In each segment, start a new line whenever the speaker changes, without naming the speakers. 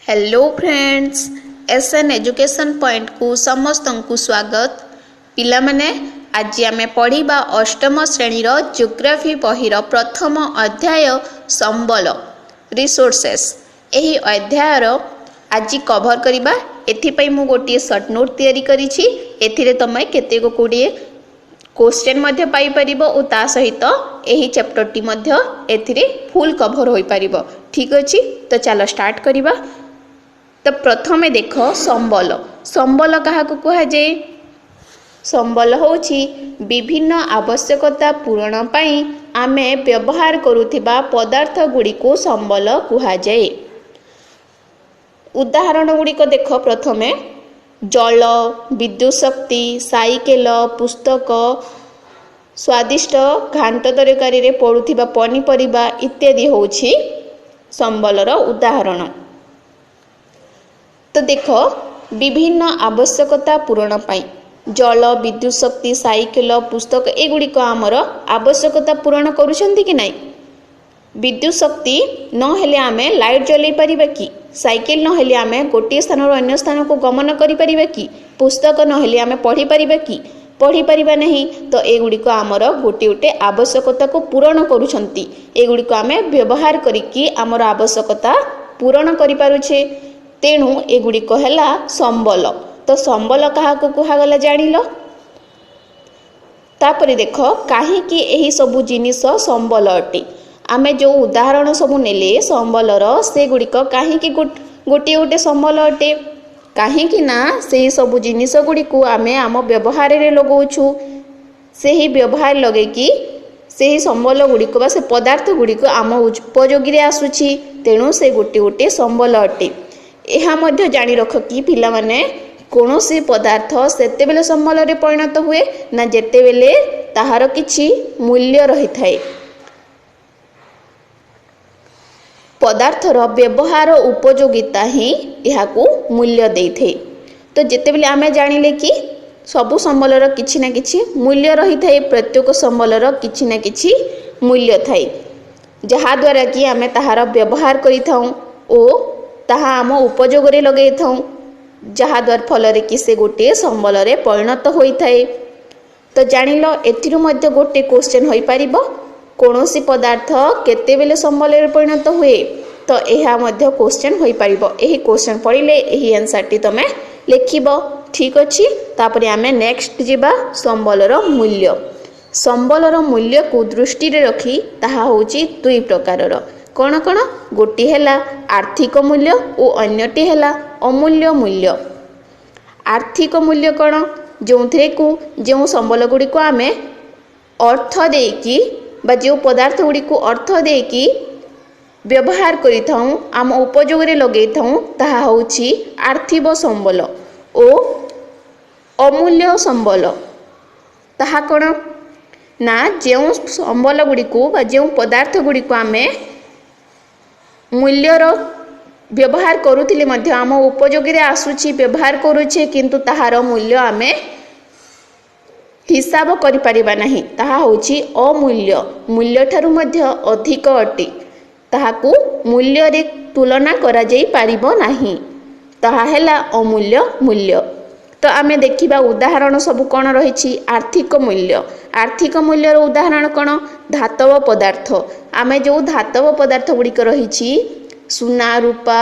Hello friends, SN education point को समस्त को स्वागत। पिला माने आज आमे पढ़िबा अष्टम श्रेणीर जियोग्राफी बहीर प्रथम अध्याय संबल रिसोर्सेस। एही अध्यायर आज कवर करिबा। एथिपई मु गोटे शॉर्ट नोट तैयारी करिछि। एथिरे तमे केतेको कोडिए क्वेश्चन मध्य पाई परिबो ओ ता सहित एही चैप्टर टी मध्य एथिरे फुल कवर होई परिबो। ठीक अछि, तो चलो स्टार्ट करिबा। तो प्रथमे देख संबल। संबल क्या कह जाए? संबल होछि विभिन्न आवश्यकता पूरण पाई आमे व्यवहार करुथिबा पदार्थ गुड़ी को संबल कह जाए। उदाहरण गुड़िक देख। प्रथमे जल, विद्युत शक्ति, साइकेल, पुस्तक, स्वादिष्ट घांट तरकारी रे पड़ुथिबा पनीपरिबा इत्यादि होछि संबलर उदाहरण। तो देख, विभिन्न आवश्यकता पूरण पाई जल, विद्युत शक्ति, साइकेल, पुस्तक एगुड़िक आमर आवश्यकता पूरण करुछंती कि नहीं? विद्युत शक्ति नहेले आमे लाइट जलई परिबा कि? साइकेल नहेले आमे गोटे स्थान अन्य स्थान को गमन करि परिबा कि? पुस्तक नहेले आमे पढ़ी परिबा कि? पढ़ी परिबा नहीं। तो एगुड़िक आमर गोटे गोटे आवश्यकता को पूरण करुछंती। एगुड़िक आमे व्यवहार करिकी आमर आवश्यकता पूरण करि पारुछे। तेणु एगुड़िक हैला संबल। तो संबल क्या कहगला जानिल? तापरे देख, काहीकि एही सबु जिनिस संबल अटे। आमे जो उदाहरण सबु नेले संबलर से गुड़िक काहीकि गोटे गोटे संबल अटे? काहीकि ना सेही सबु जिनिस गुड़िक आमे आम व्यवहार रे लगाउछु। सेही व्यवहार लगेकी सेही संबल गुड़िक बा से पदार्थ गुड़िक आम उपयोगी रे आसुछि। तेणु से गोटे गोटे संबल अटे। यह मध्य जानी रख कि पिला माने कौनसी पदार्थ सेतेबेले संबल रे परिणत हुए ना जेतेबेले ताहार किछि मूल्य रही थाए। पदार्थर व्यवहार उपयोगिता ही यहाकू मूल्य देइथे। तो जेतेबेले आमे जानिले कि सबु संबलर किछि ना किछि मूल्य रही थाए, प्रत्येक संबलर किछि ना किछि मूल्य थाए, जहा द्वारा कि आमे ताहार व्यवहार करिथाउ ओ ताहा आम उपयोग रे लगे थाउ, जहा द्वार फल रे कि से गोटे संबल रे परिणत होई थाए। तो जानिलो एथिरु मध्य गोटे क्वेश्चन होई परिबो, कोनोसी पदार्थ केतेबेले संबल रे परिणत हुए? तो एहा मध्य क्वेश्चन होई परिबो। एही क्वेश्चन पढ़िले एही आंसर टी तमे लिखिबो। ठीक अछि। तापरे आमे नेक्स्ट जिबा संबलर मूल्य। संबलर मूल्य को दृष्टि रे रखी ताहा होची दुई प्रकारर। कौन कौन? गोटी है आर्थिक मूल्य और अन्यटी है अमूल्य मूल्य। आर्थिक मूल्य कौन? जो थे को जो संबल गुड़ी को आमे अर्थ देकी बा जो पदार्थ गुड़ी को अर्थ देकी व्यवहार करिथाउ, आम उपयोग रे लगे थाउ, ताहा होची आर्थिक संबल। ओ अमूल्य संबल ताहा कौन ना जो संबल गुड़ी को बा जो पदार्थ गुड़ी को आमे मूल्यर व्यवहार करुथिले मध्य आम उपयोगी रे आसुछि, व्यवहार करुछे, किंतु ताहार मूल्य आमे हिसाब करि परिबा नहीं। ताहा होछि अमूल्य। मूल्य ठारू मध्य अधिक अटे। ताहाकू मूल्य रे तुलना करा जाई परिबो नहीं। ताहा हैला अमूल्य मूल्य। तो आमे देखिबा उदाहरण सब कोन रहिछि? आर्थिक मूल्य। आर्थिक मूल्यर उदाहरण कोन? धातव पदार्थ। आमे जो धातव पदार्थ गुड़िक रहिछि सुना, रूपा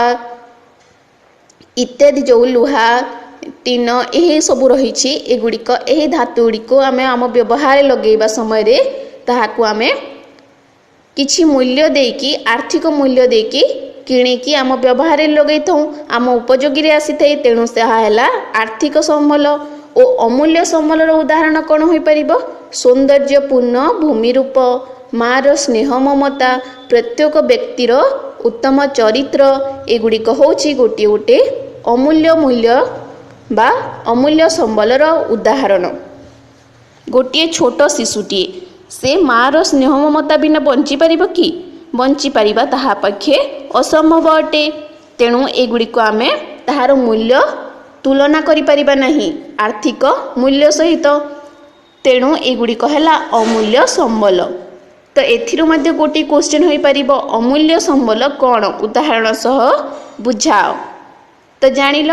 इत्यादि, जो लुहा, टीन यही सबू रहिछि, एगुड़िक यही धातु गुड़िक आमे आम व्यवहार लगेबा समय रे ताहाकू आमे किछि मूल्य देकी, आर्थिक मूल्य देकी किणिकी आम व्यवहार लगे थाउ, आम उपयोगी रे आसी थाए। तेणु से हैला आर्थिक संबल। ओ अमूल्य संबलर उदाहरण कौन होई परिबो? सौंदर्यपूर्ण भूमिरूप, मार स्नेह ममता, प्रत्येक व्यक्तिर उत्तम चरित्र एगुड़िक होची गोटे गोटे अमूल्य मूल्य बा अमूल्य संबलर उदाहरण। गोटे छोट शिशुटीए से मार स्नेह ममता बिना बंची परिबो कि? बंची परिबा ताहा पक्षे असंभव अटे। तेणु एगुड़िक आमे ताहार मूल्य तुलना करि परिबा नहीं आर्थिक मूल्य सहित। तेणु एगुड़िक हैला अमूल्य संबल। तो एथिरु गोटे क्वेश्चन होई परिबो, अमूल्य संबल कौन? उदाहरण सह बुझाओ। तो जानिल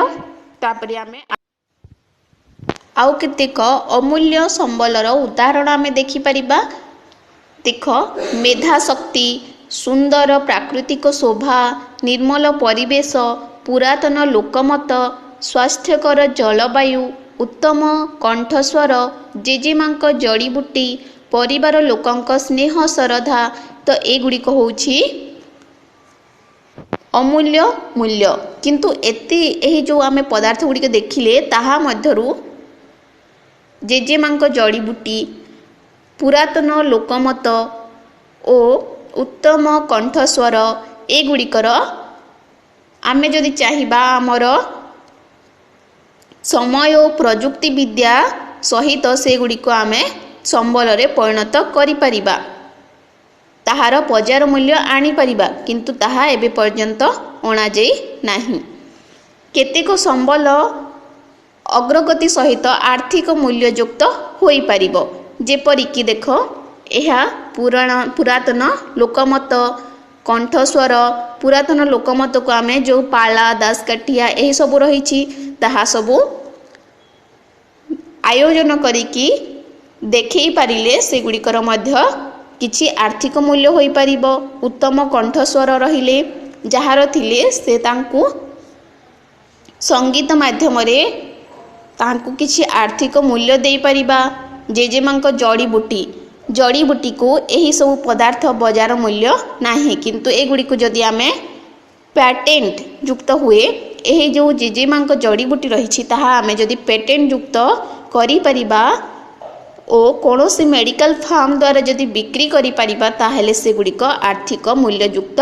तापरे आमे आउ केतेक अमूल्य संबलर उदाहरण आमे देखि परिबा। देख मेधा शक्ति, सुंदर प्राकृतिक शोभा, निर्मल परिवेश, पुरातन लोकमत, स्वास्थ्यकर जलवायु, उत्तम कंठस्वर, जेजेमांक जड़ीबूटी, परिवार लोकंक स्नेह श्रद्धा। तो एगुड़िक होउछि अमूल्य मूल्य। किंतु एति एही जो आमे पदार्थ गुड़िक देखिले ताहा मध्यरु जेजेमांक जड़ीबूटी, पुरातन लोकमत ओ उत्तम कंठस्वर एगुड़िकर आमे जदि चाहिबा आमर समय और प्रजुक्ति विद्या सहित से गुड़िक आमे संबल रे परिणत करि परिबा, ताहार बजार मूल्य आनी परिबा। किंतु ताहा एबे पर्यंत अणा जाई नाही। केतेक संबल अग्रगति सहित आर्थिक मूल्ययुक्त होई परिबो। जेपरिकी देख यह पुरातन लोकमत कंठस्वर, पुरातन लोकमत को आमे जो पाला दासकाठिया यही सब रही ताहा सबू आयोजन करिकी देखई पारिले से गुड़िकर मध्य किछि आर्थिक मूल्य होई परिबो। उत्तम कंठस्वर रहिले जହାର थिले से तांकु संगीत माध्यम रे तांकु किछि आर्थिक मूल्य दे परिबा। जेजेमांक जड़ीबूटी को यही सब पदार्थ बजार मूल्य नाही। किंतु एगुड़ी को जदि आमे पेटेंट युक्त हुए यही जो जेजेमांक जड़ीबूटी रही ताहा आमे जदि पेटेंट युक्त करि परिबा ओ कौनसी मेडिकल फार्म द्वारा जदि बिक्री करि परिबा ताहेले से गुड़िक आर्थिक मूल्य युक्त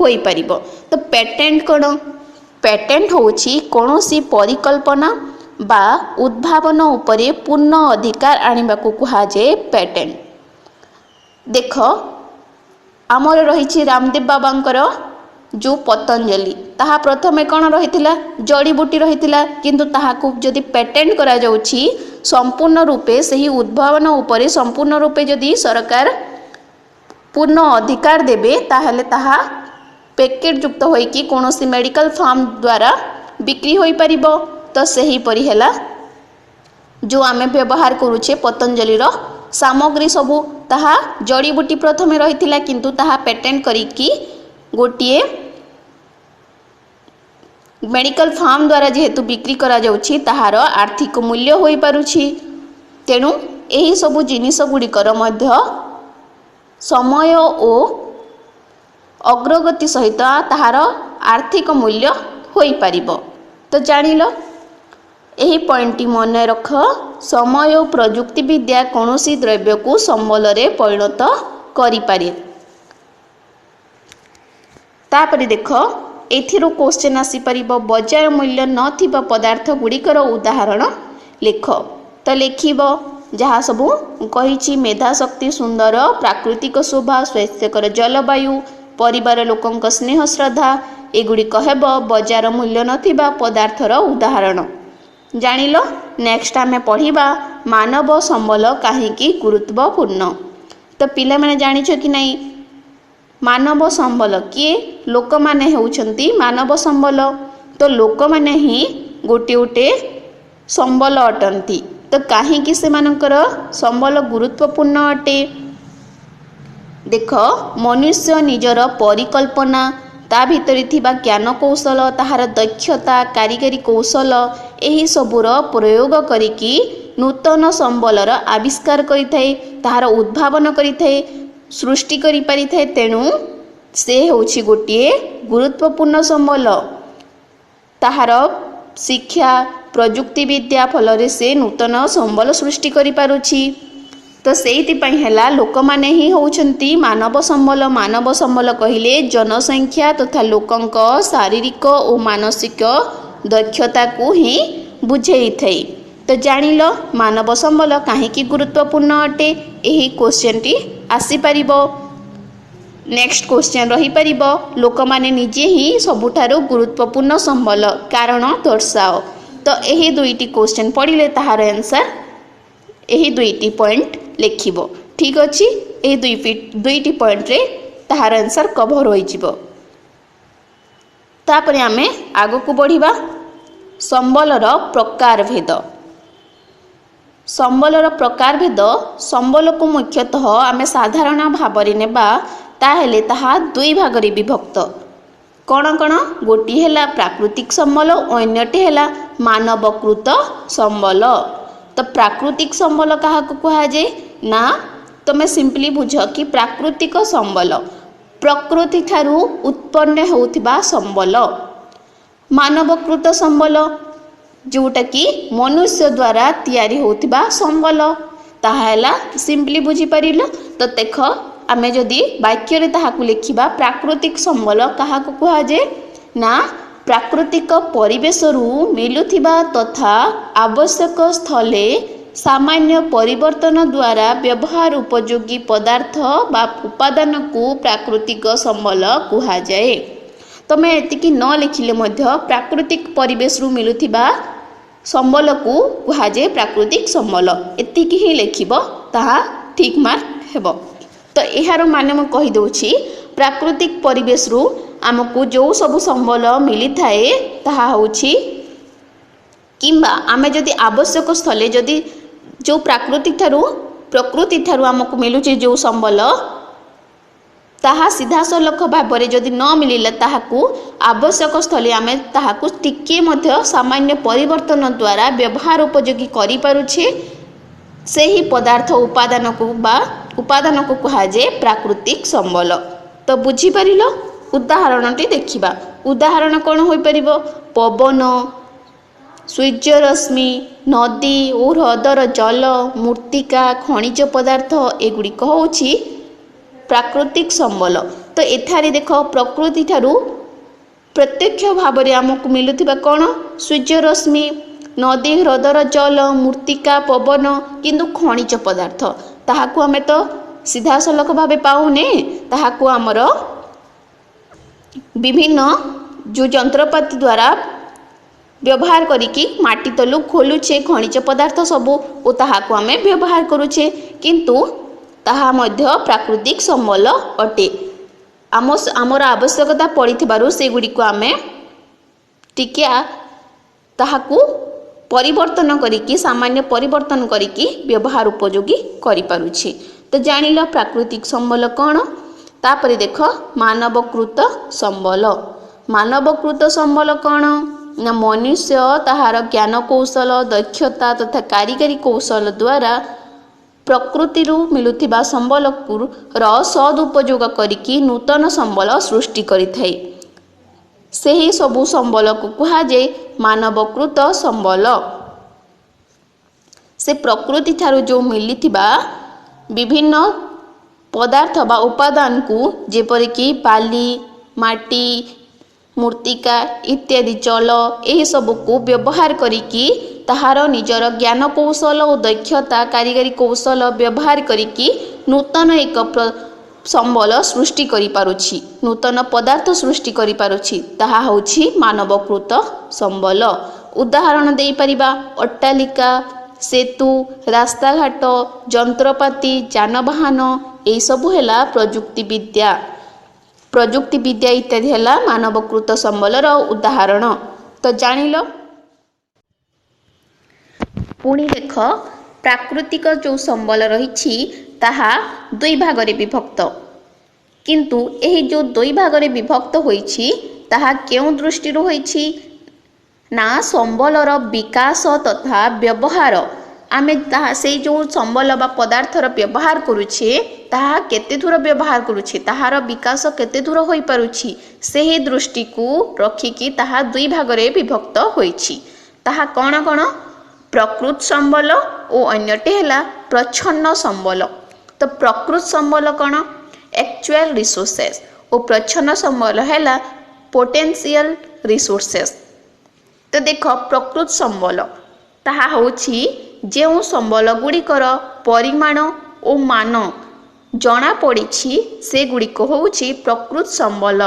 होई परिबो। तो पेटेंट कौन? पेटेंट होउछि कौनसी परिकल्पना बा उद्भावन उपरे पूर्ण अधिकार आनिबाकू कुहा जाए पेटेंट। देख आमर रही रामदेव बाबांकर जो पतंजलि ताहा प्रथमे कौन रही जड़ीबूटी रही, किंतु ताहाकू जदि पेटेंट करा जाउछि संपूर्ण रूपे सही उद्भावन उपरे संपूर्ण रूपे जदि सरकार पूर्ण अधिकार देबे ताहले ताहा पैकेट युक्त होइकी कौनसी मेडिकल फार्म द्वारा बिक्री होई परिबो। तो सही परि हैला जो आमे व्यवहार करूछे पतंजलि रो सामग्री सबू ताहा जड़ीबूटी प्रथमे रही, किंतु ताहा पेटेंट करिकी गोटिए मेडिकल फार्म द्वारा जेहेतु बिक्री करा जाउछि ताहार आर्थिक मूल्य होई पारुछि। तेणु एही सबु जिनिस गुड़िकर मध्य समय ओ अग्रगति सहित ताहार आर्थिक मूल्य होई पारिबो। तो जानिल एही पॉइंट मन रख समय और प्रजुक्ति विद्या कौनसी द्रव्य को संबल रे परिणत करि पारे। तापरे देख एथिरो क्वेश्चन आसी परिबो बजार मूल्य नथिबा पदार्थ गुड़िकर उदाहरण लेख। तो लेखिबो जहाँ सबू कहिछि मेधा शक्ति, सुंदर प्राकृतिक शोभा, स्वास्थ्यकर जलवायु, परिवार लोकंक स्नेह श्रद्धा एगुड़िक हेब बजार मूल्य नथिबा पदार्थर उदाहरण। जानिल नेक्स्ट आमे पढ़िबा मानव संबल काहींकी गुरुत्वपूर्ण। तो पिला माने जानिछ कि नहीं मानव संबल किए लोक माने हेउछंती मानव संबल। तो लोक माने ही गोटे गोटे संबल अटंती। तो काहींकी से मानकर संबल गुरुत्वपूर्ण अटे। देख मनुष्य निजर परिकल्पना ता भितरी थिबा ज्ञान कौशल ताहार दक्षता कारीगरी कौशल एही सबुर प्रयोग करिकी नूतन संबलर आविष्कार करिथाए, ताहार उद्भावन करिथाए, सृष्टि करि परिथाए। तेणु से होछि गोटिए गुरुत्वपूर्ण संबल। ताहार शिक्षा प्रजुक्ति विद्या फल से नूतन संबल सृष्टि करि पारुछि। तो सेइथिपाई हैला लोक माने ही होउछंती मानव संबल। मानव संबल कहिले जनसंख्या तथा लोकंक शारीरिक और मानसिक दक्षता को ही बुझेई थाई। तो जानिल मानव संबल काहींकी गुरुत्वपूर्ण अटे एही क्वेश्चन टी आसी परिबो। नेक्स्ट क्वेश्चन रही परिबो लोक माने निजे ही सबुठारु गुरुत्वपूर्ण संबल कारण दर्शाओ। तो एही दुईटी क्वेश्चन पढ़िले ताहार आंसर एही दुईटी पॉइंट लेखिबो। ठीक अछि एही दुईटी पॉइंट रे ताहार आंसर कवर होई जिवो। तापरे आमे आगो को बढ़िबा। ସମ୍ବଳର ପ୍ରକାରଭେଦ। ସମ୍ବଳର ପ୍ରକାରଭେଦ ସମ୍ବଳକୁ ମୁଖ୍ୟତଃ ଆମେ ସାଧାରଣ ଭାବରେ ନେବା ତାହେଲେ ତାହା ଦୁଇ ଭାଗରେ ବିଭକ୍ତ। କ'ଣ କ'ଣ? ଗୋଟିଏ ହେଲା ପ୍ରାକୃତିକ ସମ୍ବଳ ଓ ଅନ୍ୟଟି ହେଲା ମାନବକୃତ ସମ୍ବଳ। ତ ପ୍ରାକୃତିକ ସମ୍ବଳ କାହାକୁ କୁହାଯାଏ? ନା ତୁମେ ସିମ୍ପଲି ବୁଝ କି ପ୍ରାକୃତିକ ସମ୍ବଳ ପ୍ରକୃତି ଠାରୁ ଉତ୍ପନ୍ନ ହେଉଥିବା ସମ୍ବଳ। ମାନବକୃତ ସମ୍ବଳ ଯେଉଁଟାକି ମନୁଷ୍ୟ ଦ୍ୱାରା ତିଆରି ହେଉଥିବା ସମ୍ବଳ, ତାହା ହେଲା ସିମ୍ପଲି ବୁଝିପାରିଲ। ତ ଦେଖ ଆମେ ଯଦି ବାକ୍ୟରେ ତାହାକୁ ଲେଖିବା ପ୍ରାକୃତିକ ସମ୍ବଳ କାହାକୁ କୁହାଯାଏ? ନା ପ୍ରାକୃତିକ ପରିବେଶରୁ ମିଳୁଥିବା ତଥା ଆବଶ୍ୟକ ସ୍ଥଳେ ସାମାନ୍ୟ ପରିବର୍ତ୍ତନ ଦ୍ୱାରା ବ୍ୟବହାର ଉପଯୋଗୀ ପଦାର୍ଥ ବା ଉପାଦାନକୁ ପ୍ରାକୃତିକ ସମ୍ବଳ କୁହାଯାଏ। ତୁମେ ଏତିକି ନ ଲେଖିଲେ ମଧ୍ୟ ପ୍ରାକୃତିକ ପରିବେଶରୁ ମିଳୁଥିବା ସମ୍ବଳକୁ କୁହାଯାଏ ପ୍ରାକୃତିକ ସମ୍ବଳ। ଏତିକି ହିଁ ଲେଖିବ, ତାହା ଠିକ୍ ମାର୍କ ହେବ। ତ ଏହାର ମାନେ ମୁଁ କହିଦେଉଛି, ପ୍ରାକୃତିକ ପରିବେଶରୁ ଆମକୁ ଯେଉଁ ସବୁ ସମ୍ବଳ ମିଳିଥାଏ ତାହା ହେଉଛି, କିମ୍ବା ଆମେ ଯଦି ଆବଶ୍ୟକ ସ୍ଥଳେ ଯଦି ଯେଉଁ ପ୍ରକୃତି ଠାରୁ ଆମକୁ ମିଳୁଛି ଯେଉଁ ସମ୍ବଳ, ତାହା ସିଧାସଳଖ ଭାବରେ ଯଦି ନ ମିଳିଲା ତାହାକୁ ଆବଶ୍ୟକ ସ୍ଥଳେ ଆମେ ତାହାକୁ ଟିକିଏ ମଧ୍ୟ ସାମାନ୍ୟ ପରିବର୍ତ୍ତନ ଦ୍ୱାରା ବ୍ୟବହାର ଉପଯୋଗୀ କରିପାରୁଛେ, ସେହି ପଦାର୍ଥ ଉପାଦାନକୁ କୁହାଯାଏ ପ୍ରାକୃତିକ ସମ୍ବଳ। ତ ବୁଝିପାରିଲ? ଉଦାହରଣଟି ଦେଖିବା। ଉଦାହରଣ କ'ଣ ହୋଇପାରିବ? ପବନ, ସୂର୍ଯ୍ୟରଶ୍ମି, ନଦୀ ଓ ହ୍ରଦର ଜଳ, ମୃତ୍ତିକା, ଖଣିଜ ପଦାର୍ଥ ଏଗୁଡ଼ିକ ହେଉଛି ପ୍ରାକୃତିକ ସମ୍ବଳ। ତ ଏଠାରେ ଦେଖ ପ୍ରକୃତି ଠାରୁ ପ୍ରତ୍ୟକ୍ଷ ଭାବରେ ଆମକୁ ମିଳୁଥିବା କ'ଣ? ସୂର୍ଯ୍ୟରଶ୍ମି, ନଦୀ ହ୍ରଦର ଜଳ, ମୃତ୍ତିକା, ପବନ, କିନ୍ତୁ ଖଣିଜ ପଦାର୍ଥ ତାହାକୁ ଆମେ ତ ସିଧାସଳଖ ଭାବେ ପାଉନେ, ତାହାକୁ ଆମର ବିଭିନ୍ନ ଯେଉଁ ଯନ୍ତ୍ରପାତି ଦ୍ୱାରା ବ୍ୟବହାର କରିକି ମାଟି ତଳୁ ଖୋଲୁଛେ ଖଣିଜ ପଦାର୍ଥ ସବୁ ଓ ତାହାକୁ ଆମେ ବ୍ୟବହାର କରୁଛେ, କିନ୍ତୁ ତାହା ମଧ୍ୟ ପ୍ରାକୃତିକ ସମ୍ବଳ ଅଟେ। ଆମର ଆବଶ୍ୟକତା ପଡ଼ିଥିବାରୁ ସେଗୁଡ଼ିକୁ ଆମେ ଟିକେ ତାହାକୁ ପରିବର୍ତ୍ତନ କରିକି ସାମାନ୍ୟ ପରିବର୍ତ୍ତନ କରିକି ବ୍ୟବହାର ଉପଯୋଗୀ କରିପାରୁଛେ। ତ ଜାଣିଲ ପ୍ରାକୃତିକ ସମ୍ବଳ କ'ଣ? ତାପରେ ଦେଖ ମାନବକୃତ ସମ୍ବଳ। ମାନବକୃତ ସମ୍ବଳ କ'ଣ? ନା ମନୁଷ୍ୟ ତାହାର ଜ୍ଞାନ କୌଶଳ, ଦକ୍ଷତା ତଥା କାରିଗରୀ କୌଶଳ ଦ୍ୱାରା ପ୍ରକୃତିରୁ ମିଳୁଥିବା ସମ୍ବଳର ସଦୁପଯୋଗ କରିକି ନୂତନ ସମ୍ବଳ ସୃଷ୍ଟି କରିଥାଏ। ସେହି ସବୁ ସମ୍ବଳକୁ କୁହାଯାଏ ମାନବକୃତ ସମ୍ବଳ। ସେ ପ୍ରକୃତି ଠାରୁ ଯେଉଁ ମିଳିଥିବା ବିଭିନ୍ନ ପଦାର୍ଥ ବା ଉପାଦାନକୁ, ଯେପରିକି ବାଲି, ମାଟି, ମୃତ୍ତିକା ଇତ୍ୟାଦି ଜଳ, ଏହିସବୁକୁ ବ୍ୟବହାର କରିକି ତାହାର ନିଜର ଜ୍ଞାନ କୌଶଳ ଓ ଦକ୍ଷତା କାରିଗରୀ କୌଶଳ ବ୍ୟବହାର କରିକି ନୂତନ ଏକ ସମ୍ବଳ ସୃଷ୍ଟି କରିପାରୁଛି, ନୂତନ ପଦାର୍ଥ ସୃଷ୍ଟି କରିପାରୁଛି, ତାହା ହେଉଛି ମାନବକୃତ ସମ୍ବଳ। ଉଦାହରଣ ଦେଇପାରିବା ଅଟ୍ଟାଳିକା, ସେତୁ, ରାସ୍ତାଘାଟ, ଯନ୍ତ୍ରପାତି, ଯାନବାହନ, ଏହିସବୁ ହେଲା ପ୍ରଯୁକ୍ତିବିଦ୍ୟା ଇତ୍ୟାଦି ହେଲା ମାନବକୃତ ସମ୍ବଳର ଉଦାହରଣ। ତ ଜାଣିଲ? ପୁଣି ଦେଖ ପ୍ରାକୃତିକ ଯେଉଁ ସମ୍ବଳ ରହିଛି ତାହା ଦୁଇ ଭାଗରେ ବିଭକ୍ତ, କିନ୍ତୁ ଏହି ଯେଉଁ ଦୁଇ ଭାଗରେ ବିଭକ୍ତ ହୋଇଛି ତାହା କେଉଁ ଦୃଷ୍ଟିରୁ ହୋଇଛି? ନା ସମ୍ବଳର ବିକାଶ ତଥା ବ୍ୟବହାର, ଆମେ ସେଇ ଯେଉଁ ସମ୍ବଳ ବା ପଦାର୍ଥର ବ୍ୟବହାର କରୁଛେ ତାହା କେତେ ଦୂର ବ୍ୟବହାର କରୁଛେ, ତାହାର ବିକାଶ କେତେ ଦୂର ହୋଇପାରୁଛି, ସେହି ଦୃଷ୍ଟିକୁ ରଖିକି ତାହା ଦୁଇ ଭାଗରେ ବିଭକ୍ତ ହୋଇଛି। ତାହା କ'ଣ କ'ଣ? ପ୍ରକୃତ ସମ୍ବଳ ଓ ଅନ୍ୟଟି ହେଲା ପ୍ରଚ୍ଛନ୍ନ ସମ୍ବଳ। ତ ପ୍ରକୃତ ସମ୍ବଳ କ'ଣ? ଆକ୍ଚୁଆଲ ରିସୋର୍ସେସ୍ ଓ ପ୍ରଚ୍ଛନ୍ନ ସମ୍ବଳ ହେଲା ପୋଟେନ୍ସିଆଲ ରିସୋର୍ସେସ୍। ତ ଦେଖ ପ୍ରକୃତ ସମ୍ବଳ ତାହା ହେଉଛି ଯେଉଁ ସମ୍ବଳ ଗୁଡ଼ିକର ପରିମାଣ ଓ ମାନ ଜଣାପଡ଼ିଛି ସେଗୁଡ଼ିକ ହେଉଛି ପ୍ରକୃତ ସମ୍ବଳ।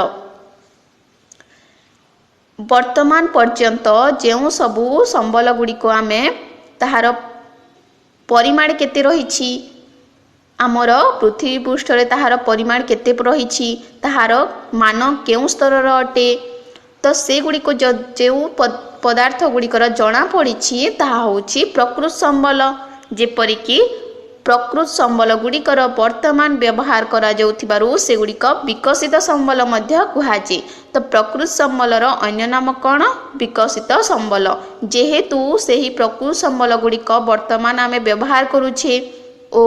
ବର୍ତ୍ତମାନ ପର୍ଯ୍ୟନ୍ତ ଯେଉଁ ସବୁ ସମ୍ବଳ ଗୁଡ଼ିକ ଆମେ ତାହାର ପରିମାଣ କେତେ ରହିଛି, ଆମର ପୃଥିବୀ ପୃଷ୍ଠରେ ତାହାର ପରିମାଣ କେତେ ରହିଛି, ତାହାର ମାନ କେଉଁ ସ୍ତରର ଅଟେ, ତ ସେଗୁଡ଼ିକ ଯେଉଁ पदार्थ गुड़िकर जना पड़ी ताहा होछि प्रकृत संबल। जेपरिकी प्रकृत संबल गुड़िकर वर्तमान व्यवहार करा जाउथिबारु सेगुड़िक विकसित संबल मध्य कुहाजे। तो प्रकृत संबलर अन्य नाम कौन? विकसित संबल। जेहेतु सेही प्रकृत संबल गुड़िक वर्तमान आमे व्यवहार करुछे ओ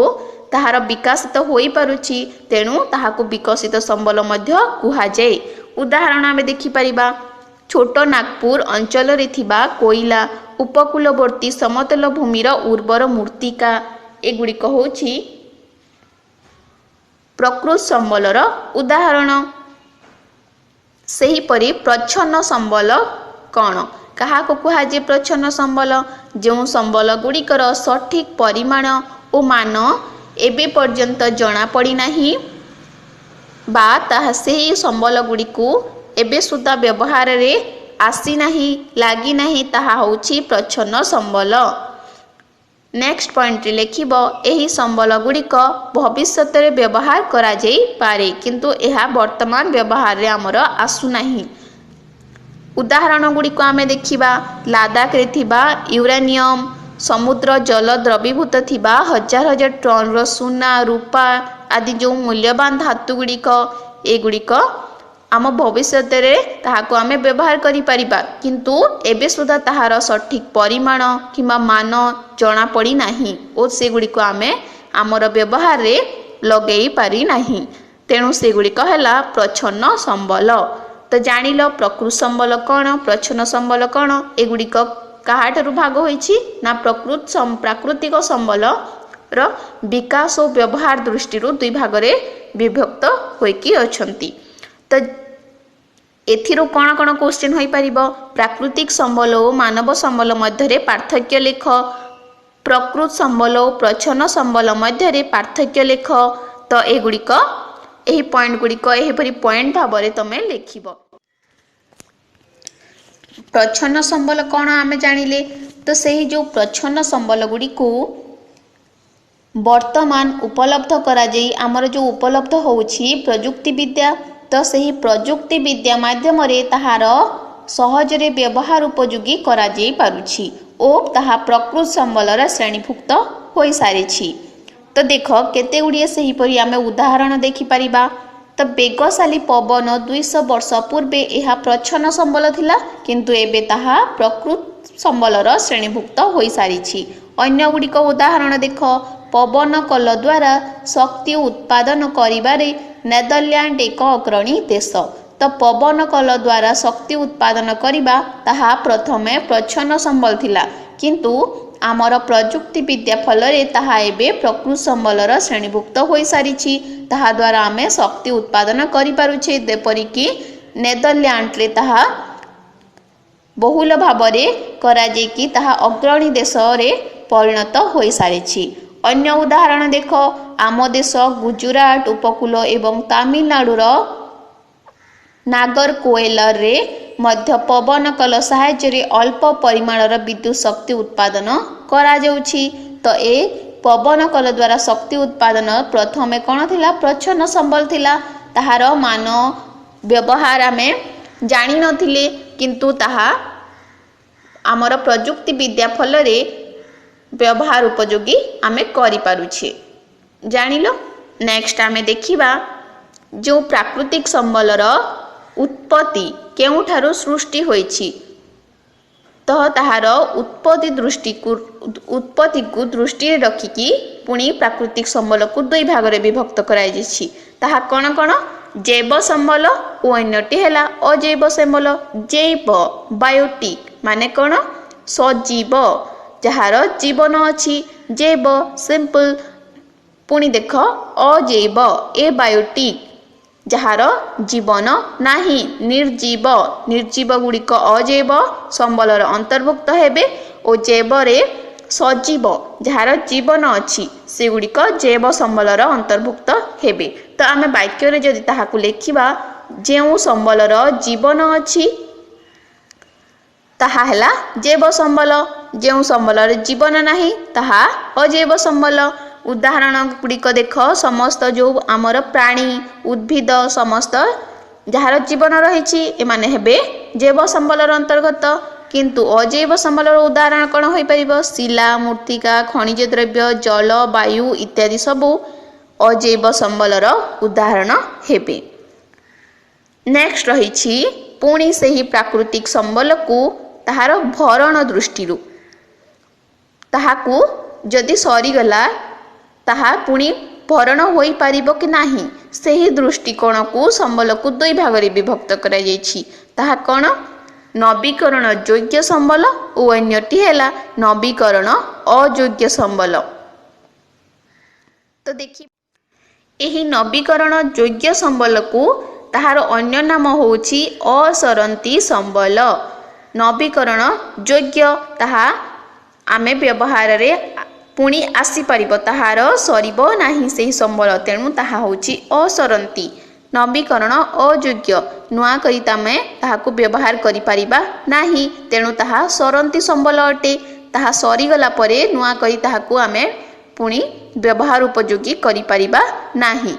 ताहार विकासित होई पारुछि, तेणु ताहाकु विकसित संबल मध्य कुहाजे। उदाहरण आमे देखि परिबा, छोट नागपुर अंचल रे थिबा कोइला उपकूलवर्ती समतल भूमिर उर्वर मृत्तिका एगुड़िक होछि प्रकृत संबलर उदाहरण। सेहीपरि प्रच्छन्न संबल कौन? कहा को कुहाजे प्रच्छन्न संबल? जो संबल गुड़िकर सठिक परिमाण और मान एबे पर्यंत जना पड़ी नाही बा ताहा सेही संबल गुड़िकु एबे सुद्धा व्यवहार रे आसी नाही लागी नाही, ताहा होछि प्रच्छन्न संबल। नेक्स्ट पॉइंट रे लिखिब, एही संबल गुड़िक भविष्यत रे व्यवहार करा जाई पारे किंतु एहा वर्तमान व्यवहार रे हमर आसु नाही। उदाहरण गुड़िक आमे देखिबा, लादाख रे थिबा यूरेनियम समुद्र जल द्रवीभूत थिबा हजार हजार टन रो सुना रूपा आदि जो मूल्यवान धातु गुड़िक एगुड़िक आम भविष्यत रे ताहाको आमे व्यवहार करि परिबा किंतु एबे सुधा ताहार सठिक परिमाण किंबा मान जना पड़ी नाही ओ से गुड़िक आमे आमर व्यवहार रे लगेई पारि नाही, तेणु से गुड़िक हैला प्रच्छन्न संबल। तो जानिल प्रकृत संबल कौन, प्रच्छन्न संबल कौन? एगुड़िक काहाठारु भाग होइछि ना प्राकृतिक संबल र विकास और व्यवहार दृष्टि दुई भाग रे विभक्त होइकी अछंती। तो एथिरो कौन कौन क्वेश्चन होई परिबो? प्राकृतिक संबल और मानव संबल मध्य पार्थक्य लेख, प्रकृत संबल और प्रच्छन्न संबल मध्य पार्थक्य लेख। तो एगुड़िक एही पॉइंट गुड़िक एहीपरि पॉइंट भाव में तमे लिखिबो। प्रच्छन्न संबल कौन आमे जानिले, तो सही जो प्रच्छन्न संबल गुड़िक वर्तमान उपलब्ध करा जाई आमर जो उपलब्ध होउछि प्रजुक्ति विद्या, तो सही प्रजुक्ति विद्या माध्यम रे ताहार सहजरे व्यवहार उपयोगी करा जाई पारुछि ओ ताहा प्रकृत संबलर श्रेणीभुक्त होई सारिछि। तो देख केते गुड़िए सही परि आमे उदाहरण देखि परिबा। तो बेगशाली पवन 200 वर्ष पूर्वे यह प्रच्छन्न संबल थिला किंतु एबे ताहा प्रकृत संबलर श्रेणीभुक्त होई सारिछि। अन्य गुड़िक उदाहरण देख, पवन कल द्वारा शक्ति उत्पादन करिबारे नेदरलैंड एक अग्रणी देश। तो पवन कल द्वारा शक्ति उत्पादन करिबा ताहा प्रथमे प्रच्छन्न संबल थिला किंतु आमर प्रजुक्ति विद्या फल रे ताहा एबे प्रकृत संबलर श्रेणीभुक्त होई सारिछि। ताहा द्वारा आमे शक्ति उत्पादन करि पारुछे, जेपरिकी नेदरलैंड रे ताहा बहुल भावरे करा जेकी ताहा अग्रणी देश रे परिणत होई सारिछि। अन्य उदाहरण देख, आम देश गुजरात उपकूल एवं तमिलनाडुर नागरकोइलर रे मध्य पवन कल साहाय्य अल्प परिमाणर विद्युत शक्ति उत्पादन करा जाउछि। तो ए पवन कल द्वारा शक्ति उत्पादन प्रथमे कौन थिला? प्रच्छन्न संबल थिला। ताहार मान व्यवहार आमे जानि नथिले किंतु ताहा आमर प्रजुक्ति विद्या फल रे व्यवहार उपयोगी आमे करि पारुछे। जानिलो। नेक्स्ट आमे देखिबा जो प्राकृतिक संबलर उत्पत्ति केउठारु सृष्टि होइछि। तो ताहार उत्पत्ति को दृष्टि रखिकी पुणी प्राकृतिक संबल को दुई भाग रे विभक्त कराई जाइछि। ताहा कौन कौन? जैव संबल और अन्यटी हैला अजैव संबल। जैव बायोटिक माने कौन? सजीव जहार जीवन अछि। जैव सिंपल। पुणी देख अजैव ए बायोटिक जहार जीवन नाही। निर्जीव निर्जीव गुड़िक अजैव संबलर अंतर्भुक्त हेबे और जैव रे सजीव जहार जीवन अछि से गुड़िक जैव संबलर अंतर्भुक्त हेबे। तो आमे वाक्य रे जदि ताहाकु लेखिबा जेउ संबलर जीवन अछि ताहा हैला जैव संबल, जेउ संबलर जीवन नाही ताहा अजैव संबल। उदाहरण गुड़िक देख, समस्त जो आमर प्राणी उद्भिद समस्त जहार जीवन रही एमाने हेबे जैव संबलर अंतर्गत। किंतु अजैव संबलर उदाहरण कौन हो पार? शिला, मृत्तिका, खनिज द्रव्य, जल, वायु इत्यादि सबू अजैव संबलर उदाहरण हेबे। नेक्स्ट रही पुणी से ही प्राकृतिक संबल को ताहार भरण दृष्टि ताहाकू जदि सरीगला ताहा पुणी भरण हो पारिबो कि नाही सही दृष्टिकोण को संबल को दुई भाग रे विभक्त करा जायछि। ताहा कोन? नवीकरण योग्य संबल और अन्यटी हैला नवीकरण अयोग्य संबल। तो देखि एही नवीकरण योग्य संबल को ताहार अन्य नाम होछि असरंती संबल। नवीकरण योग्य ताहा आमे व्यवहार रे पुणी आसी पारिबो ताहार सरीबो नाही सेही संबल, तेणु ताहा होछि असरंती। नवीकरण अयोग्य नुआ करी तमे ताहाकू व्यवहार करि पारिबा नाही, तेणु ताहा सरंती संबल अटे। ताहा सरीगला परे नुआ करी ताहाकू आमे पुणी व्यवहार उपयोगी करि पारिबा नाही।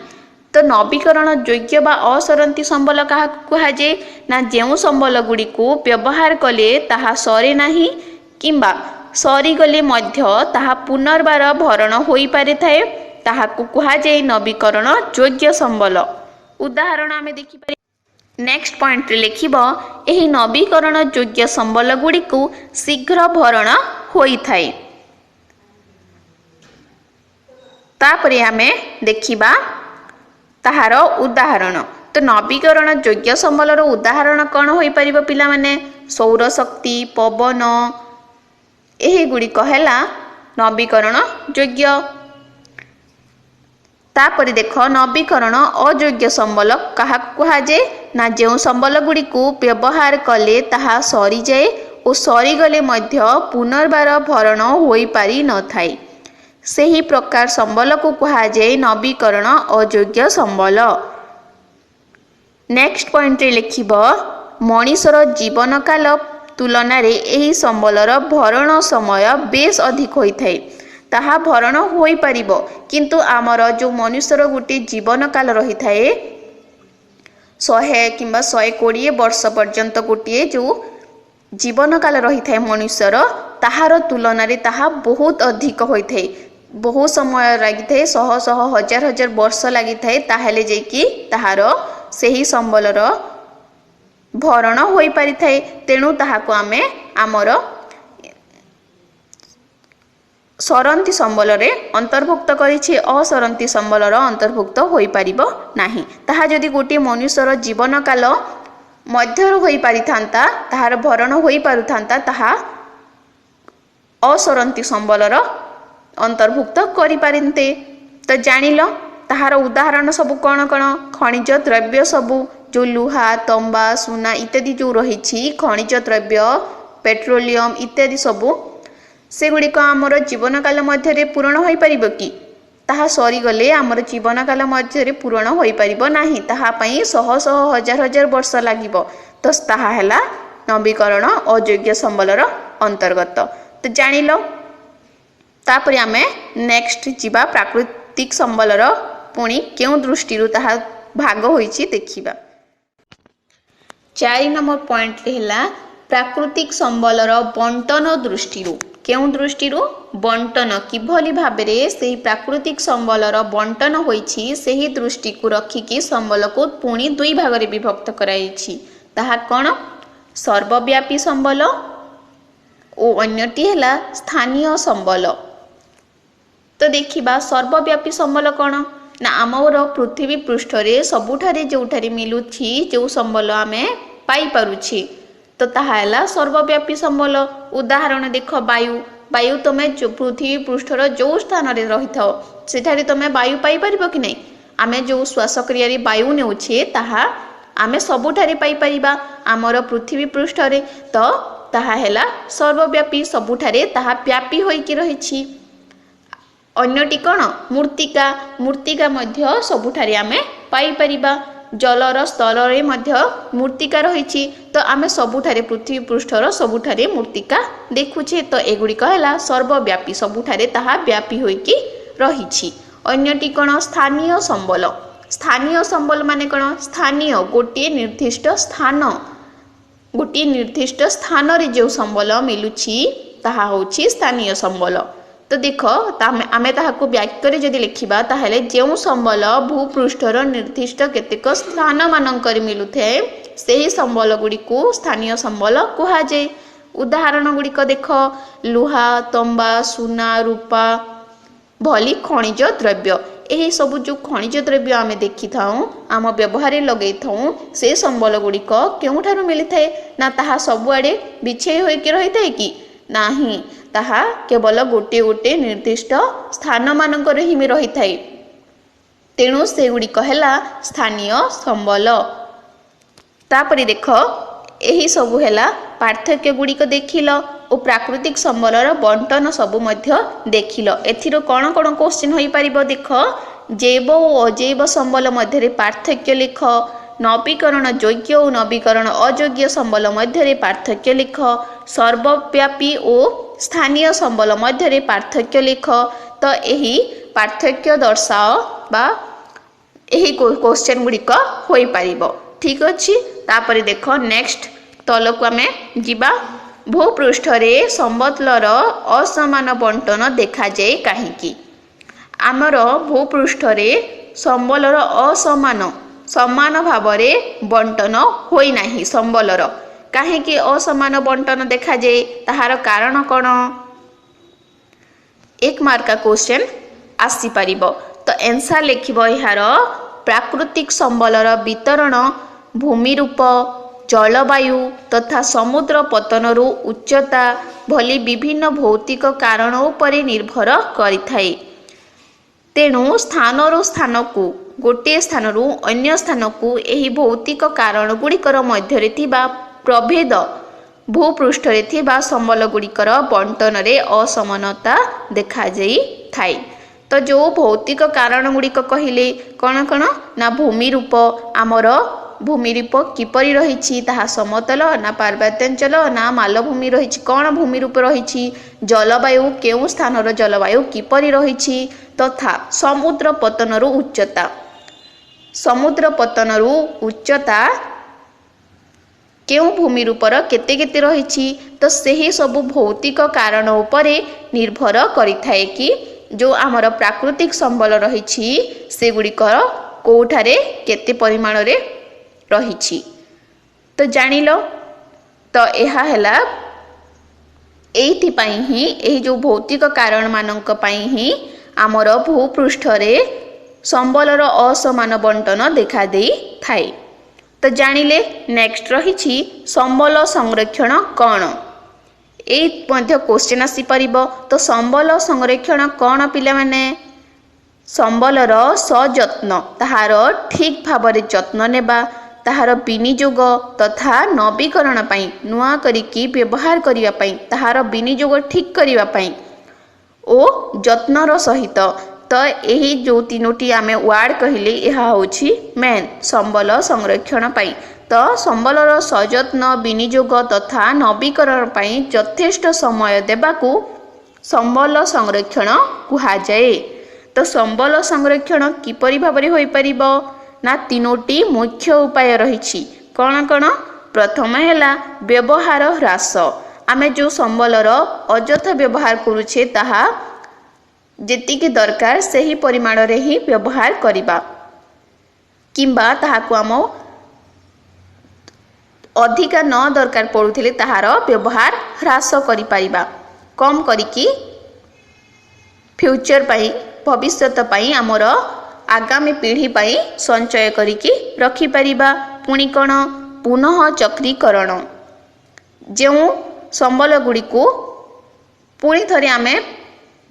तो नवीकरण योग्य बा असरंती संबल क्या कहुए ना? जो संबल गुड़ी को व्यवहार कले ताहा सरे नाही किंबा सरीगले मध्य ताहा पुनर्बार भरण हो पारि थाए, ताहाकू कहुए नवीकरण योग्य संबल। उदाहरण आमे देखि पारि। नेक्स्ट पॉइंट रे लिखिबो एही नवीकरण योग्य संबल गुड़ी को शीघ्र भरण होई थाए। तापरे आमे देखिबा ताहार उदाहरण। तो नवीकरण योग्य संबलर उदाहरण कौन हो पारिबो पिला माने? सौर शक्ति, पवन एही गुड़िक हैला नवीकरण योग्य। तापरे देख नवीकरण अयोग्य संबल क्या कहुए ना? जो संबल गुड़ी को व्यवहार कले ताहा सरी जाए और सरीगले मध्य पुनर्बार भरण हो पारि न थाए, सही प्रकार संबल को कहुए नवीकरण अयोग्य संबल। नेक्स्ट पॉइंट रे लिखिबो मनीषर जीवन काल तुलन रे एही संबलर भरण समय बेस अधिक होई थाए। ताहा भरण हो पारिबो, किंतु आमर जो मनुष्यर गोटे जीवन काल रही थाए 100 किंबा 120 वर्ष पर्यंत गोटे जो जीवन काल रही थाए मनुष्यर ताहार तुलन रे ताहा बहुत अधिक होई थाए। बहुत समय लगी थाए, 100 हजार हजार वर्ष लगी थाए, ताहेले जेकी ताहार सही संबलर भरण हो पारि थाए। तेणु ताहाको आमे आमर सरंती संबल रे अंतर्भुक्त करिछि, असरंती संबलर अंतर्भुक्त हो पारिबो नाही। ताहा जदि गोटे मनुष्यर जीवन काल मध्यर हो पारि थांता, ताहार भरण हो पारुथांता, ताहा असरंती संबलर अंतर्भुक्त करि पारिन्ते। तो जानिल ताहार उदाहरण सब कौन कौन? खनिज द्रव्य सबू जो लुहा, तंबा, सुना इत्यादि जो रही खनिज द्रव्य, पेट्रोलियम इत्यादि सबू सेगुड़िक आमर जीवन काल मध्य पूरण हो पारिबो कि? ताहा सरीगले आमर जीवन काल मध्य पूरण हो पारिबो नाही, ताहा पई 100 हजार हजार वर्ष लागिबो। तो ताहा हैला नवीकरण अयोग्य संबलर अंतर्गत। तो जानिल तापरे आमे नेक्स्ट जीवा प्राकृतिक संबलर पुणी केउ दृष्टि ताहा भाग होईछि देखिबा। 4 नंबर पॉइंट हैला प्राकृतिक संबलर बंटन दृष्टि। केउ दृष्टि? बंटन किभली भाबरे सेही प्राकृतिक संबलर बंटन होईछि सेही दृष्टि को रखिकी संबल को पुणी दुई भाग रे विभक्त कराइछि। ताहा कोन? सर्वव्यापी संबल और अन्यटी हैला स्थानीय संबल। तो देखिबा सर्वव्यापी संबल कौन ना? आमर पृथ्वी पृष्ठ रे सबुठारे जोठारे मिलुछि जो संबल आमे पाई पारुछि, तो ताहा हैला सर्वव्यापी संबल। उदाहरण देख वायु। वायु तमे जो पृथ्वी पृष्ठर जो स्थान रे रही थाओ सेठारे तमे वायु पाई परिबो कि नहीं? आमे जो श्वास क्रिया रे वायु नेउछे ताहा आमे सबुठारे पाई परिबा आमर पृथ्वी पृष्ठ रे। तो ताहा हैला सर्वव्यापी, सबुठारे ताहा व्यापी होइकी रहिछि। अन्यटी कौन? मृत्तिका। मृत्तिका मध्य सबुठारे आमे पाई परिबा। जलर स्तर रे मध्य मृत्तिका रहिछि, तो आमे सबुठारे पृथ्वी पृष्ठर सबुठारे मृत्तिका देखुछे। तो एगुड़िक हैला सर्वव्यापी, सबुठारे ताहा व्यापी होइकी रहिछि। अन्यटी कौन? स्थानीय संबल। स्थानीय संबल माने कौन? स्थानीय गोटे निर्दिष्ट स्थान गोटे निर्दिष्ट स्थान रे जो संबल मिलुछि ताहा होछि स्थानीय संबल। तो देख आमे ताहाको वाक्य रे जदि लिखिबा ताहेले जेउ संबल भूपृष्ठर निर्दिष्ट केतेक स्थान मानकर मिलुथे सेही संबल गुडी को स्थानीय संबल कुहा जाय। उदाहरण गुडी देख लुहा तंबा सुना रूपा भली खनिज द्रव्य यही सब जो खनिज द्रव्य आमे देखि थाउ आम व्यवहार लगे थाउ से संबल गुड़िक केउठारु मिली थाए ना ताहा सबुआडे बिछे होइके रही थाए कि नाही ताहा केवल गोटे गोटे निर्दिष्ट स्थान मानकर ही रही थाए। तेणु से गुड़िक हैला स्थानीय संबल। तापरे देख यही सबु हैला पार्थक्य गुड़िक देखिल और प्राकृतिक संबलर बंटन सबु मध्य देखिल। एथिरो कौन कौन क्वेश्चन होई परिबो देख जैव और अजैव संबल मध्य पार्थक्य लिख नवीकरण योग्य और नवीकरण अयोग्य संबल मध्य पार्थक्य लिख सर्वव्यापी और स्थानीय संबल मध्य पार्थक्य लिख। तो यही पार्थक्य दर्शाओ बा यही क्वेश्चन गुड़िक होई परिबो। ठीक अछि। तापरे देख नेक्स्ट तलक आमे जिबा भूपृष्ठ रे संबलर असमान बंटन देखा जाए कहीं आमर भूपृष्ठ रे संबलर असमान समान भाव बंटन होई नाही संबलर कहीं असमान बंटन देखा जाए ताहार कारण कौन एक मार्क का क्वेश्चन आसी परिबो। तो आंसर लिखिबो यार प्राकृतिक संबलर वितरण भूमि रूप जलवायु तथा समुद्र पतनरु उच्चता भली विभिन्न भौतिक कारण उपरे निर्भर करिथाए। तेणु स्थानरु स्थान को गोटे स्थानरु अन्य स्थान को एही भौतिक कारण गुड़िकर मध्य थिबा प्रभेद भूपृष्ठ रे थिबा संबल गुड़िकर बंटन रे असमानता देखा जाई थाए। तो जो भौतिक कारण गुड़िक कहिले कौन कौन ना भूमि रूप आमर भूमि रूप किपरि रही ताहा समतल ना पार्वत्यांचल ना मालभूमि रही कौन भूमि रूप रही जलवायु केउ स्थानर जलवायु किपरि रही तथा समुद्र पतनरु उच्चता समुद्र पतनरु उच्चता केउ भूमि रूपर केते केते रही। तो सही सबु भौतिक कारण उपरे निर्भर करिथाए कि जो आमर प्राकृतिक संबल रही से गुड़िकर कोठारे केते परिमाण रे रही। तो जानिलो तो यह हैला एथि पई ही एही जो भौतिक कारण मानक पई ही आमर भूपृष्ठ रे संबलर असमान बंटन देखा देई थाए। तो जानिले नेक्स्ट रही संबल संरक्षण कौन ए मध्य क्वेश्चन आसी परिबो। तो संबल संरक्षण कौन पिला माने संबलर सजत्न ताहार ठीक भाବରେ ଯତ୍ନ नेबा ताहार विनियोग तथा नवीकरण पाई नुआ करिकी व्यवहार करिवा पाई ताहार विनियोग ठीक करिवा पाई ओ যତ୍ନର सहित। तो यही जो तीनोटी आमे वार्ड कहले यह होछि मेन संबल संरक्षण पाई। तो संबलर सजत्न विनियोग तथा नवीकरण पाई यथेष्ट समय देबाकू संबल संरक्षण कुहा जाए। तो संबल संरक्षण किपरि भाबरे होई परिबो ना तीनोटी मुख्य उपाय रही कौन कौन। प्रथम हैला व्यवहार ह्रास आमे जो संबलर अଯଥା व्यवहार करुछे ताहा जेतिके दरकार सही परिमाण रे ही व्यवहार करिबा किंबा ताहाको आम अधिका न दरकार पड़ुथिले ताहार व्यवहार ह्रास करि परिबा कम करिकी फ्यूचर पाई भविष्यत पाई आमर आगामी पीढ़ी पाई संचय करिकी रखि परिबा। पुणी कौन पुनः चक्रीकरण जो संबल गुड़ी को पुणी थरे आमे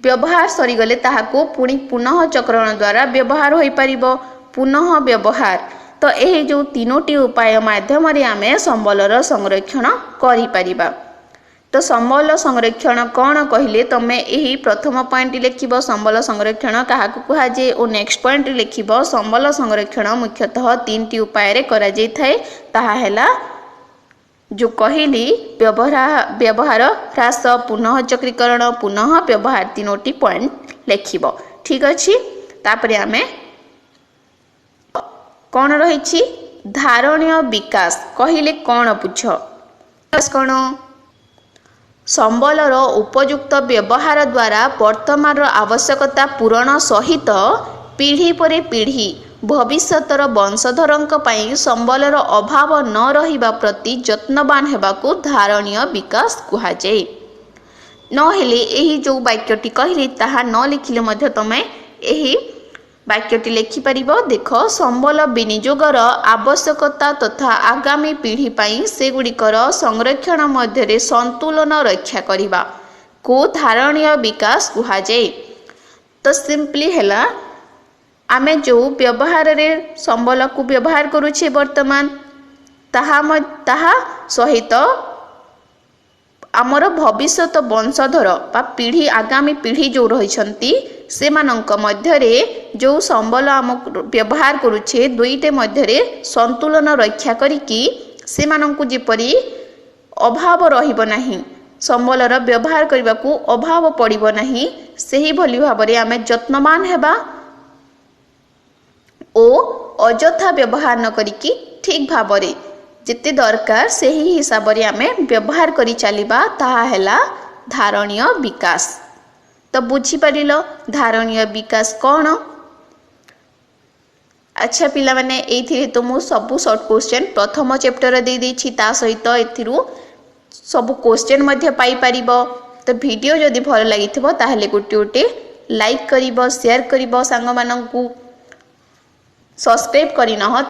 व्यवहार सरीगले ताहाको पुणी पुनः चक्रण द्वारा व्यवहार होई परिबो पुनः व्यवहार। तो यही जो तीनोटी उपाय माध्यम रे आमे संबलर संरक्षण करि परिबा। तो संबल संरक्षण कौन कहले तमे यही प्रथम पॉइंट लिखिबो संबल संरक्षण काहाकु कुहा जे ओ नेक्स्ट पॉइंट लिखिबो संबल संरक्षण मुख्यतः तीनटी उपाय रे करा जाय थाए ताहा हैला जो कहली व्यवहार ह्रास पुनः चक्रीकरण पुनः व्यवहार तीनोटी पॉइंट लिखिबो। ठीक अछि। तापरे आमे कौन रही धारणीय विकास कहले कौन बुझ कौन संबलर उपयुक्त व्यवहार द्वारा वर्तमान आवश्यकता पूरण सहित पीढ़ी पर पीढ़ी भविष्यतर वंशधरंक पई संबलर अभाव न रहिबा प्रति यत्नवान हेबाकू धारणीय विकास कुहाଯାଏ। नहेले एही जो वाक्यटी कहली ताहा न लिखिले मध्य तमे एही वाक्यटी लिखिपारिब। देख संबल विनियोगर आवश्यकता तथा आगामी पीढ़ी पई सेगुड़िकर संरक्षण मध्य संतुलन रक्षा करिबा को धारणीय विकास कुहाଯାए। तो सिंपली हैला आमे जो व्यवहार रे संबल को व्यवहार करूछे वर्तमान ताहा सहित आमर भविष्यत वंशधर बा पीढ़ी आगामी पीढ़ी जो रहिछंती सेमानंक मध्यरे जो संबल आम व्यवहार करूछे दुईटे मध्यरे संतुलन रक्षा करिकी सेमानंकु जेपरि अभाव रहिब नाही संबलर व्यवहार करबाकू अभाव पड़िब नाही सेही भली भाबरे आमे यत्नवान हेबा ओ अजथा व्यवहार न करिकी ठीक भाबरे जिते दरकार सही हिसाब रे आमे व्यवहार करी चलिबा ताहा हैला धारणीय विकास। तो बुझी परिलो धारणीय विकास कौन। अच्छा पिला माने एथिरे तो मु सब शॉर्ट क्वेश्चन प्रथम चैप्टर दे देछि ता सहित एथिरु सब क्वेश्चन मध्ये पाई परिबो। तो वीडियो जदि भल लागिथिबो ताहले गोटे लाइक करिबो शेयर करिबो सांग माननकु सब्सक्राइब करिनह